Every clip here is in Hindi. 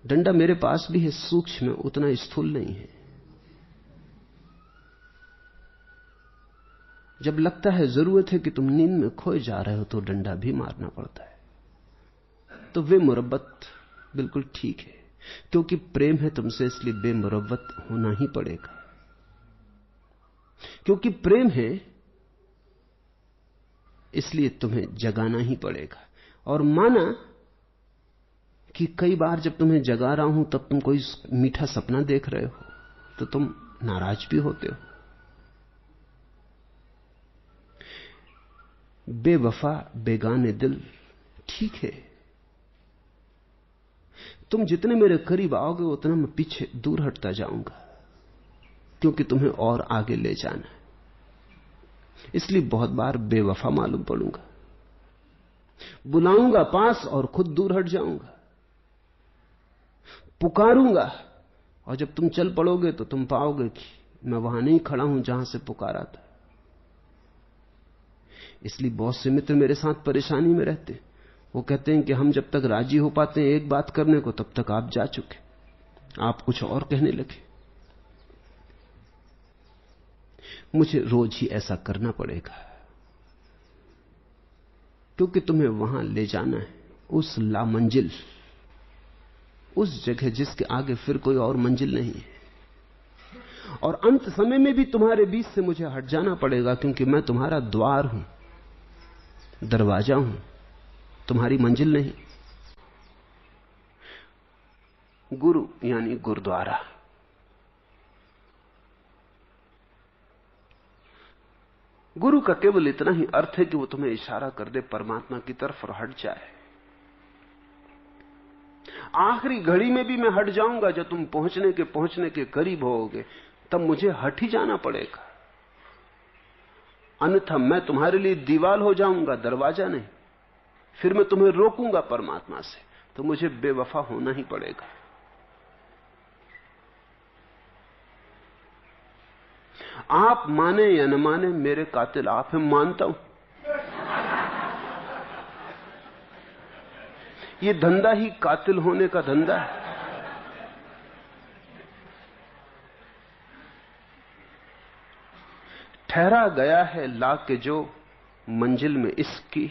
डंडा मेरे पास भी है, सूक्ष्म में, उतना स्थूल नहीं है। जब लगता है जरूरत है कि तुम नींद में खोए जा रहे हो तो डंडा भी मारना पड़ता है। तो वे मुरब्बत बिल्कुल ठीक है, क्योंकि प्रेम है तुमसे, इसलिए बेमुरब्बत होना ही पड़ेगा। क्योंकि प्रेम है इसलिए तुम्हें जगाना ही पड़ेगा। और माना कि कई बार जब तुम्हें जगा रहा हूं तब तुम कोई मीठा सपना देख रहे हो तो तुम नाराज भी होते हो। बेवफा बेगाने दिल, ठीक है, तुम जितने मेरे करीब आओगे उतना मैं पीछे दूर हटता जाऊंगा, क्योंकि तुम्हें और आगे ले जाना है। इसलिए बहुत बार बेवफा मालूम पड़ूंगा, बुलाऊंगा पास और खुद दूर हट जाऊंगा, पुकारूंगा और जब तुम चल पड़ोगे तो तुम पाओगे कि मैं वहां नहीं खड़ा हूं जहां से पुकारा था। इसलिए बहुत से मित्र मेरे साथ परेशानी में रहते, वो कहते हैं कि हम जब तक राजी हो पाते हैं एक बात करने को तब तक आप जा चुके, आप कुछ और कहने लगे। मुझे रोज ही ऐसा करना पड़ेगा, क्योंकि तुम्हें वहां ले जाना है, उस लामंजिल, उस जगह जिसके आगे फिर कोई और मंजिल नहीं है। और अंत समय में भी तुम्हारे बीच से मुझे हट जाना पड़ेगा, क्योंकि मैं तुम्हारा द्वार हूं, दरवाजा हूं, तुम्हारी मंजिल नहीं। गुरु यानी गुरुद्वारा। गुरु का केवल इतना ही अर्थ है कि वो तुम्हें इशारा कर दे परमात्मा की तरफ और हट जाए। आखिरी घड़ी में भी मैं हट जाऊंगा, जब तुम पहुंचने के करीब होगे तब मुझे हट ही जाना पड़ेगा, अन्यथा मैं तुम्हारे लिए दीवार हो जाऊंगा, दरवाजा नहीं। फिर मैं तुम्हें रोकूंगा परमात्मा से, तो मुझे बेवफा होना ही पड़ेगा। आप माने या न माने, मेरे कातिल आप हैं, मानता हूं। ये धंधा ही कातिल होने का धंधा है। ठहरा गया है ला के जो मंजिल में इसकी,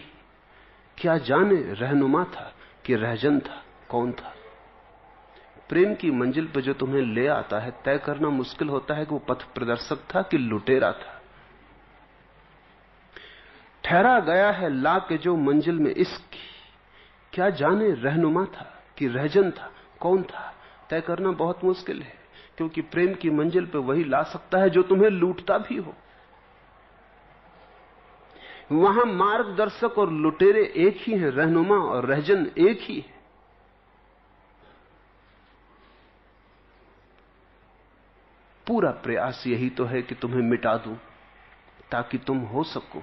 क्या जाने रहनुमा था कि रहजन था, कौन था। प्रेम की मंजिल पर जो तुम्हें ले आता है, तय करना मुश्किल होता है कि वो पथ प्रदर्शक था कि लुटेरा था। ठहरा गया है ला के जो मंजिल में इसकी, क्या जाने रहनुमा था कि रहजन था, कौन था। तय करना बहुत मुश्किल है, क्योंकि प्रेम की मंजिल पर वही ला सकता है जो तुम्हें लूटता भी हो। वहां मार्गदर्शक और लुटेरे एक ही हैं, रहनुमा और रहजन एक ही है। पूरा प्रयास यही तो है कि तुम्हें मिटा दूं ताकि तुम हो सको,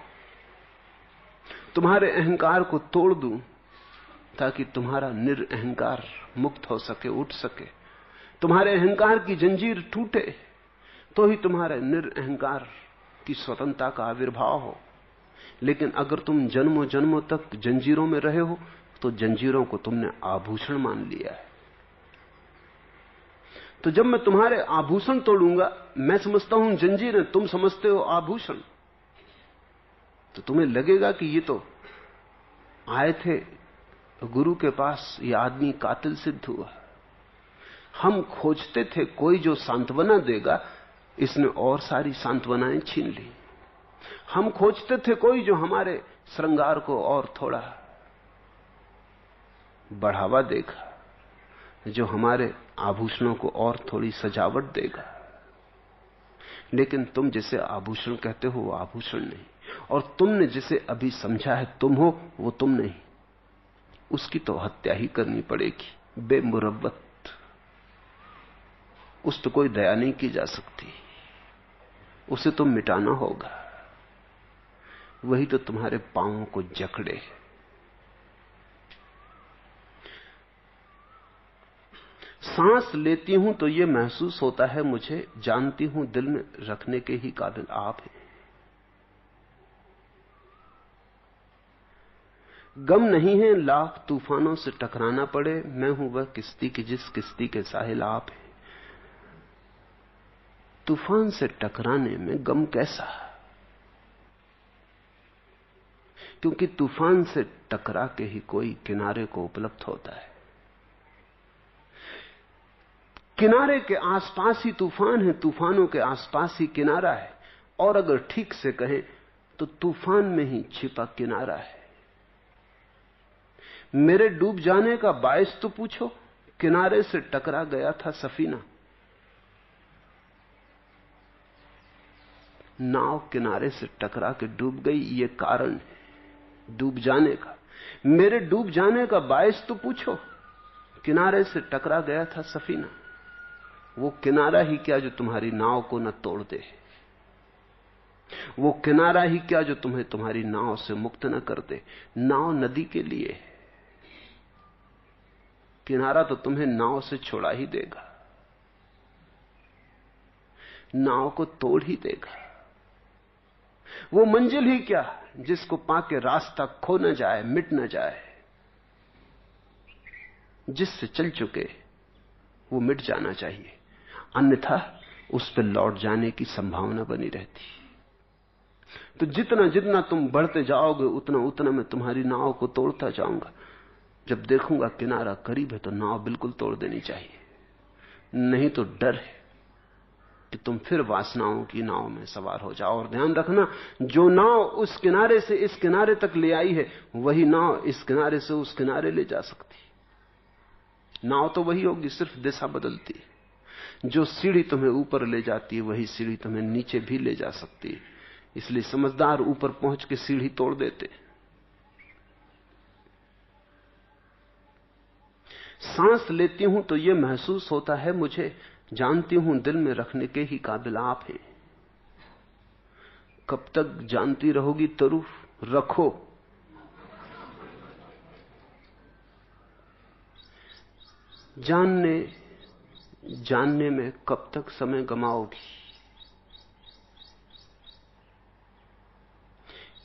तुम्हारे अहंकार को तोड़ दूं ताकि तुम्हारा निरअहंकार मुक्त हो सके, उठ सके। तुम्हारे अहंकार की जंजीर टूटे तो ही तुम्हारे निरअहंकार की स्वतंत्रता का आविर्भाव हो। लेकिन अगर तुम जन्मों जन्मों तक जंजीरों में रहे हो तो जंजीरों को तुमने आभूषण मान लिया है। तो जब मैं तुम्हारे आभूषण तोड़ूंगा, मैं समझता हूं जंजीरें, तुम समझते हो आभूषण, तो तुम्हें लगेगा कि ये तो आए थे गुरु के पास, ये आदमी कातिल सिद्ध हुआ। हम खोजते थे कोई जो सांत्वना देगा, इसने और सारी सांत्वनाएं छीन ली। हम खोजते थे कोई जो हमारे श्रृंगार को और थोड़ा बढ़ावा देगा, जो हमारे आभूषणों को और थोड़ी सजावट देगा। लेकिन तुम जिसे आभूषण कहते हो वो आभूषण नहीं, और तुमने जिसे अभी समझा है तुम हो, वो तुम नहीं। उसकी तो हत्या ही करनी पड़ेगी, बेमुरब्बत। उस पर कोई दया नहीं की जा सकती, उसे तो मिटाना होगा। वही तो तुम्हारे पांवों को जकड़े। सांस लेती हूं तो यह महसूस होता है मुझे, जानती हूं दिल में रखने के ही काबिल आप हैं। गम नहीं है लाख तूफानों से टकराना पड़े, मैं हूं वह किश्ती कि जिस किश्ती के साहिल आप हैं। तूफान से टकराने में गम कैसा? क्योंकि तूफान से टकरा के ही कोई किनारे को उपलब्ध होता है। किनारे के आसपास ही तूफान है, तूफानों के आसपास ही किनारा है, और अगर ठीक से कहें तो तूफान में ही छिपा किनारा है। मेरे डूब जाने का बायस तो पूछो, किनारे से टकरा गया था सफीना। नाव किनारे से टकरा के डूब गई, ये कारण है डूब जाने का। मेरे डूब जाने का बायस तो पूछो, किनारे से टकरा गया था सफीना। वो किनारा ही क्या जो तुम्हारी नाव को न तोड़ दे, वो किनारा ही क्या जो तुम्हें तुम्हारी नाव से मुक्त न कर दे। नाव नदी के लिए है, किनारा तो तुम्हें नाव से छोड़ा ही देगा, नाव को तोड़ ही देगा। वो मंजिल ही क्या जिसको पाके रास्ता खो न जाए, मिट न जाए। जिससे चल चुके वो मिट जाना चाहिए, अन्यथा उस पर लौट जाने की संभावना बनी रहती। तो जितना जितना तुम बढ़ते जाओगे उतना उतना मैं तुम्हारी नाव को तोड़ता जाऊंगा। जब देखूंगा किनारा करीब है तो नाव बिल्कुल तोड़ देनी चाहिए, नहीं तो डर है कि तुम फिर वासनाओं की नाव में सवार हो जाओ। और ध्यान रखना, जो नाव उस किनारे से इस किनारे तक ले आई है, वही नाव इस किनारे से उस किनारे ले जा सकती। नाव तो वही होगी, सिर्फ दिशा बदलती है। जो सीढ़ी तुम्हें ऊपर ले जाती है वही सीढ़ी तुम्हें नीचे भी ले जा सकती है। इसलिए समझदार ऊपर पहुंच के सीढ़ी तोड़ देते। सांस लेती हूं तो यह महसूस होता है मुझे, जानती हूं दिल में रखने के ही काबिल आप हैं। कब तक जानती रहोगी तरु, रखो। जानने में कब तक समय गमाओगी?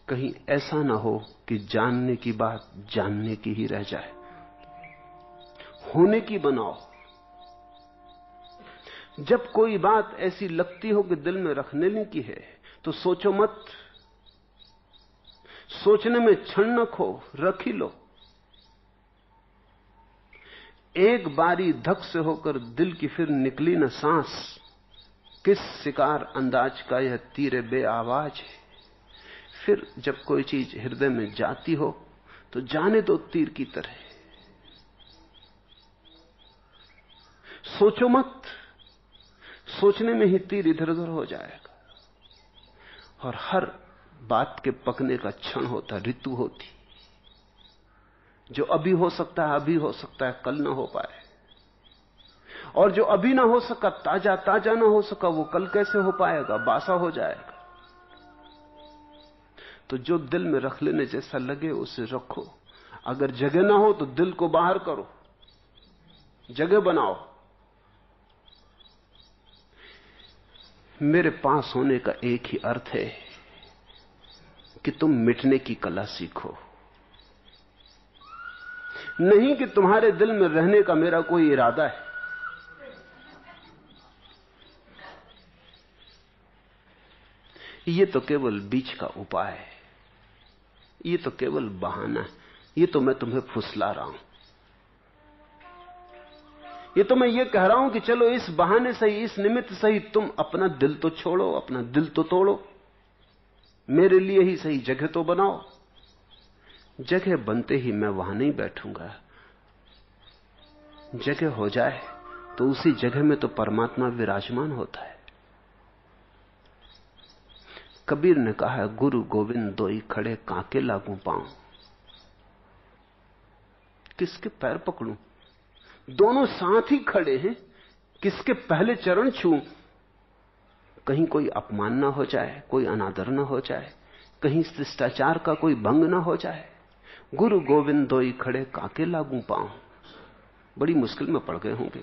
कहीं ऐसा ना हो कि जानने की बात जानने की ही रह जाए। होने की बनाओ। जब कोई बात ऐसी लगती हो कि दिल में रखने की है तो सोचो मत, सोचने में क्षण न खो, रख ही लो। एक बारी धक से होकर दिल की फिर निकली न सांस, किस शिकार अंदाज का यह तीरे बे आवाज है। फिर जब कोई चीज हृदय में जाती हो तो जाने दो तीर की तरह। सोचो मत, सोचने में ही तीर इधर उधर हो जाएगा। और हर बात के पकने का क्षण होता, ऋतु होती। जो अभी हो सकता है अभी हो सकता है, कल ना हो पाए। और जो अभी ना हो सका, ताजा ताजा ना हो सका, वो कल कैसे हो पाएगा, बासा हो जाएगा। तो जो दिल में रख लेने जैसा लगे उसे रखो। अगर जगह ना हो तो दिल को बाहर करो, जगह बनाओ। मेरे पास होने का एक ही अर्थ है कि तुम मिटने की कला सीखो, नहीं कि तुम्हारे दिल में रहने का मेरा कोई इरादा है। ये तो केवल बीच का उपाय है, ये तो केवल बहाना है, ये तो मैं तुम्हें फुसला रहा हूं। ये तो मैं ये कह रहा हूं कि चलो इस बहाने से ही, इस निमित्त से ही तुम अपना दिल तो छोड़ो, अपना दिल तो तोड़ो, मेरे लिए ही सही जगह तो बनाओ। जगह बनते ही मैं वहां नहीं बैठूंगा। जगह हो जाए तो उसी जगह में तो परमात्मा विराजमान होता है। कबीर ने कहा, गुरु गोविंद दोई खड़े, काके लागू पाऊं। किसके पैर पकड़ूं? दोनों साथ ही खड़े हैं, किसके पहले चरण छूं? कहीं कोई अपमान ना हो जाए, कोई अनादर ना हो जाए, कहीं शिष्टाचार का कोई भंग ना हो जाए। गुरु गोविंद दोई खड़े, काके लागू पाऊं। बड़ी मुश्किल में पड़ गए होंगे।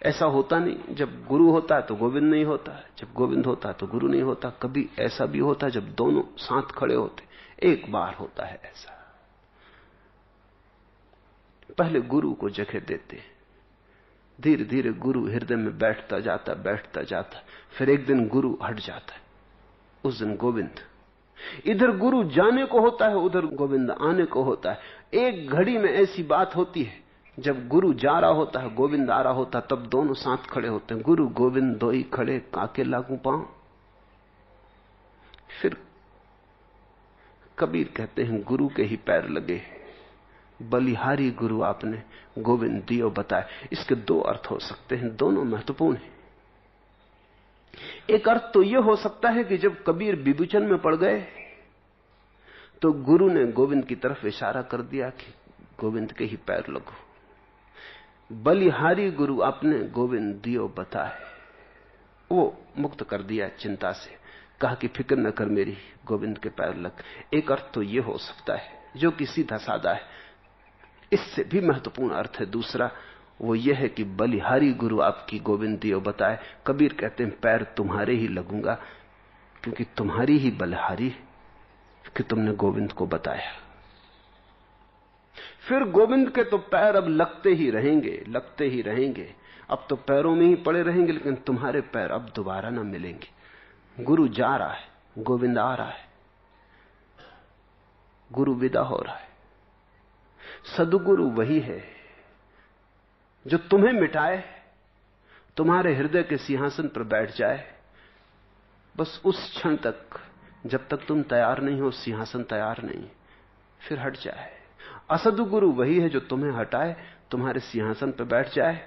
ऐसा होता नहीं, जब गुरु होता है तो गोविंद नहीं होता, जब गोविंद होता है तो गुरु नहीं होता। कभी ऐसा भी होता है जब दोनों साथ खड़े होते, एक बार होता है ऐसा। पहले गुरु को जगह देते, धीरे धीरे गुरु हृदय में बैठता जाता, फिर एक दिन गुरु हट जाता है, उस दिन गोविंद। इधर गुरु जाने को होता है, उधर गोविंद आने को होता है। एक घड़ी में ऐसी बात होती है जब गुरु जा रहा होता है, गोविंद आ रहा होता है, तब दोनों साथ खड़े होते हैं। गुरु गोविंद दोई खड़े, काके लागू पांव। फिर कबीर कहते हैं गुरु के ही पैर लगे, बलिहारी गुरु आपने गोविंद दियो बताए। इसके दो अर्थ हो सकते हैं, दोनों महत्वपूर्ण हैं। एक अर्थ तो यह हो सकता है कि जब कबीर विभूचन में पड़ गए तो गुरु ने गोविंद की तरफ इशारा कर दिया कि गोविंद के ही पैर लगो। बलिहारी गुरु आपने गोविंद दियो बताए, वो मुक्त कर दिया चिंता से, कहा कि फिक्र न कर मेरी, गोविंद के पैर लग। एक अर्थ तो यह हो सकता है जो कि सीधा साधा है। इससे भी महत्वपूर्ण अर्थ है दूसरा, वो यह है कि बलिहारी गुरु आपकी गोविंद दियो बताए। कबीर कहते हैं पैर तुम्हारे ही लगूंगा, क्योंकि तुम्हारी ही बलिहारी कि तुमने गोविंद को बताया। फिर गोविंद के तो पैर अब लगते ही रहेंगे। अब तो पैरों में ही पड़े रहेंगे, लेकिन तुम्हारे पैर अब दोबारा ना मिलेंगे। गुरु जा रहा है, गोविंद आ रहा है, गुरु विदा हो रहा है। सदगुरु वही है जो तुम्हें मिटाए, तुम्हारे हृदय के सिंहासन पर बैठ जाए, बस उस क्षण तक जब तक तुम तैयार नहीं हो, सिंहासन तैयार नहीं, फिर हट जाए। असदगुरु वही है जो तुम्हें हटाए, तुम्हारे सिंहासन पर बैठ जाए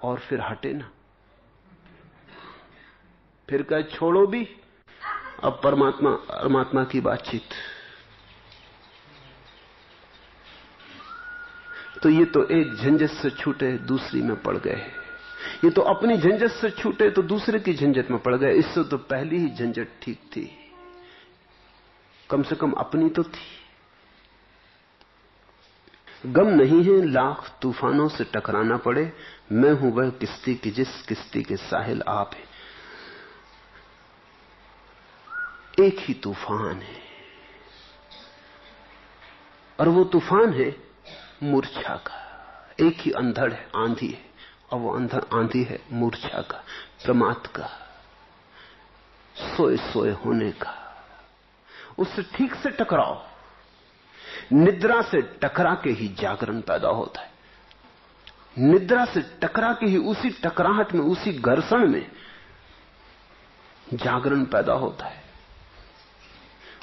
और फिर हटे ना, फिर कहे छोड़ो भी, अब परमात्मा की बातचीत। तो ये तो एक झंझट से छूटे दूसरी में पड़ गए, ये तो अपनी झंझट से छूटे तो दूसरे की झंझट में पड़ गए। इससे तो पहली ही झंझट ठीक थी, कम से कम अपनी तो थी। गम नहीं है लाख तूफानों से टकराना पड़े, मैं हूं वह किश्ती की जिस किश्ती के साहिल आप हैं। एक ही तूफान है और वो तूफान है मूर्छा का। एक ही अंधड़ है, आंधी है, और वो आंधी है मूर्छा का, प्रमाद का, सोए सोए होने का। उससे ठीक से टकराओ। निद्रा से टकरा के ही जागरण पैदा होता है। निद्रा से टकरा के ही, उसी टकराहट में, उसी घर्षण में जागरण पैदा होता है।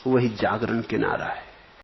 वही जागरण किनारा है।